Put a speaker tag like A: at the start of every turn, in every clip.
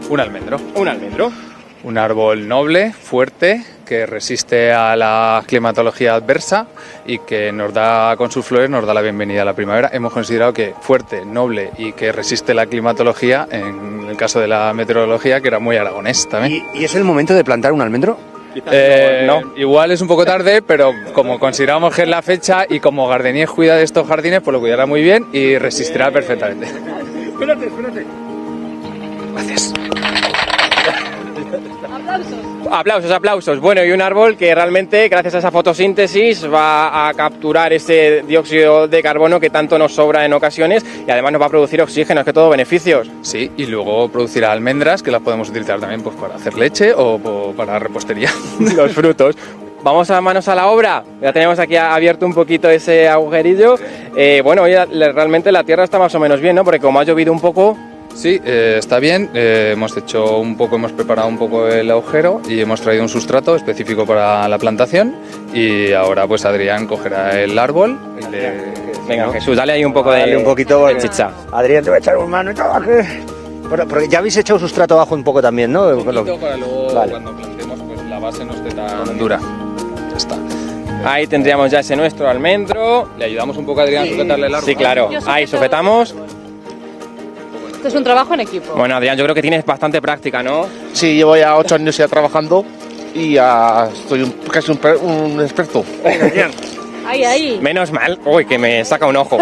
A: Un almendro.
B: Un almendro.
A: Un árbol noble, fuerte, que resiste a la climatología adversa y que nos da, con sus flores, nos da la bienvenida a la primavera. Hemos considerado que fuerte, noble y que resiste la climatología, en el caso de la meteorología, que era muy aragonés también.
C: ¿Y es el momento de plantar un almendro?
A: No. Igual es un poco tarde, pero como consideramos que es la fecha y como Gardenies cuida de estos jardines, pues lo cuidará muy bien y resistirá perfectamente.
B: Espérate.
A: Gracias.
B: Aplausos. Bueno, y un árbol que realmente, gracias a esa fotosíntesis, va a capturar ese dióxido de carbono que tanto nos sobra en ocasiones y además nos va a producir oxígeno, es que todo beneficios.
A: Sí, y luego producirá almendras que las podemos utilizar también pues, para hacer leche o para repostería.
B: Los frutos. Vamos a manos a la obra. Ya tenemos aquí abierto un poquito ese agujerillo. Bueno, hoy realmente la tierra está más o menos bien, ¿no? Porque como ha llovido un poco...
A: Sí, está bien. Hemos preparado un poco el agujero y hemos traído un sustrato específico para la plantación. Y ahora pues Adrián cogerá el árbol.
B: Venga, Jesús, dale ahí un poco de chicha.
C: Adrián, te voy a echar un mano y porque ya habéis echado sustrato abajo un poco también, ¿no?
A: Un poquito para luego cuando plantemos pues la base no esté tan dura. Ya está.
B: Ahí tendríamos ya ese nuestro almendro.
A: Le ayudamos un poco a Adrián a sujetarle el árbol.
B: Sí, claro. Ahí sujetamos.
D: Esto es un trabajo en equipo.
B: Bueno, Adrián, yo creo que tienes bastante práctica, ¿no?
E: Sí, llevo ya 8 años ya trabajando y ya estoy casi un experto.
D: Ahí.
B: Menos mal. Uy, que me saca un ojo.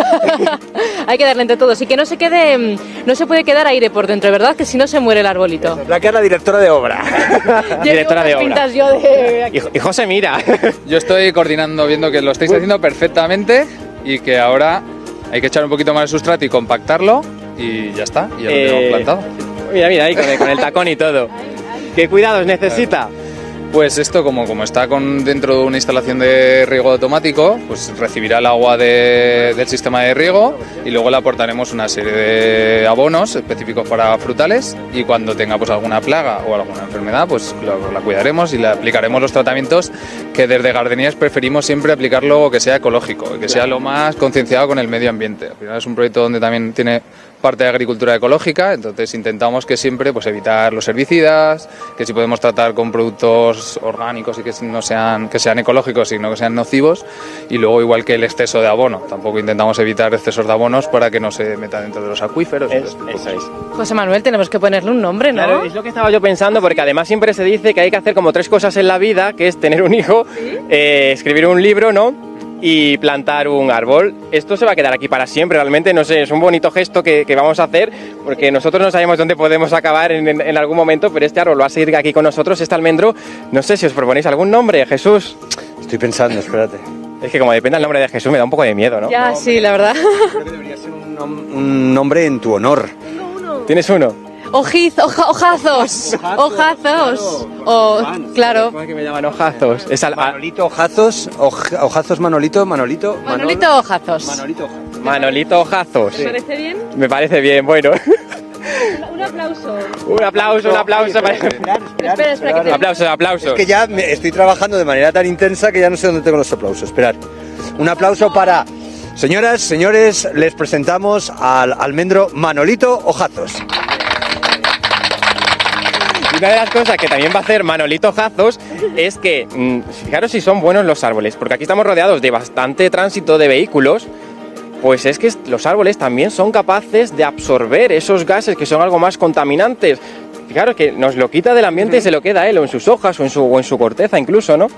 D: Hay que darle entre todos y que no se quede, no se puede quedar aire por dentro, ¿verdad? Que si no se muere el arbolito.
C: La que es la directora de obra.
B: Directora de obra.
D: Pintas yo de...
B: Y José, mira.
A: Yo estoy coordinando, viendo que lo estáis haciendo perfectamente y que ahora hay que echar un poquito más de sustrato y compactarlo y ya está, y ya lo tenemos plantado.
B: Mira, ahí con el tacón y todo. ¿Qué cuidados necesita?
A: Pues esto, como está dentro de una instalación de riego automático, pues recibirá el agua del sistema de riego y luego le aportaremos una serie de abonos específicos para frutales y cuando tenga pues alguna plaga o alguna enfermedad, pues la cuidaremos y le aplicaremos los tratamientos que desde Gardenies preferimos siempre aplicarlo que sea ecológico, que sea lo más concienciado con el medio ambiente. Al final es un proyecto donde también tiene parte de agricultura ecológica, entonces intentamos que siempre pues evitar los herbicidas, que si podemos tratar con productos orgánicos y que sean ecológicos y no que sean nocivos, y luego igual que el exceso de abono, tampoco intentamos evitar excesos de abonos para que no se meta dentro de los acuíferos.
B: Eso es.
D: José Manuel, tenemos que ponerle un nombre, ¿no?
B: Claro, es lo que estaba yo pensando, porque además siempre se dice que hay que hacer como 3 cosas en la vida, que es tener un hijo, escribir un libro, ¿no? Y plantar un árbol. Esto se va a quedar aquí para siempre, realmente, no sé, es un bonito gesto que vamos a hacer, porque nosotros no sabemos dónde podemos acabar en algún momento, pero este árbol va a seguir aquí con nosotros, este almendro. No sé si os proponéis algún nombre, Jesús.
C: Estoy pensando, espérate.
B: Es que como depende del nombre de Jesús me da un poco de miedo, ¿no?
D: Ya, sí, la verdad.
C: Creo que debería ser un nombre en tu honor.
B: ¿Tienes uno?
D: Ojazos. Claro.
B: ¿Cómo es que me llaman ojazos?
C: Manolito Ojazos, Ojazos Manolito.
D: Manolito Ojazos.
B: Manolito Ojazos.
D: ¿Te parece bien?
B: Me parece bien, bueno.
D: Un aplauso.
B: Un aplauso.
D: Espera, que
B: Aplausos.
C: Es que ya estoy trabajando de manera tan intensa que ya no sé dónde tengo los aplausos. Esperad. Un aplauso para... Señoras, señores, les presentamos al almendro Manolito Ojazos.
B: Y una de las cosas que también va a hacer Manolito Ojazos es que, fijaros si son buenos los árboles, porque aquí estamos rodeados de bastante tránsito de vehículos, pues es que los árboles también son capaces de absorber esos gases que son algo más contaminantes. Fijaros que nos lo quita del ambiente y se lo queda él, o en sus hojas, o en su corteza incluso, ¿no?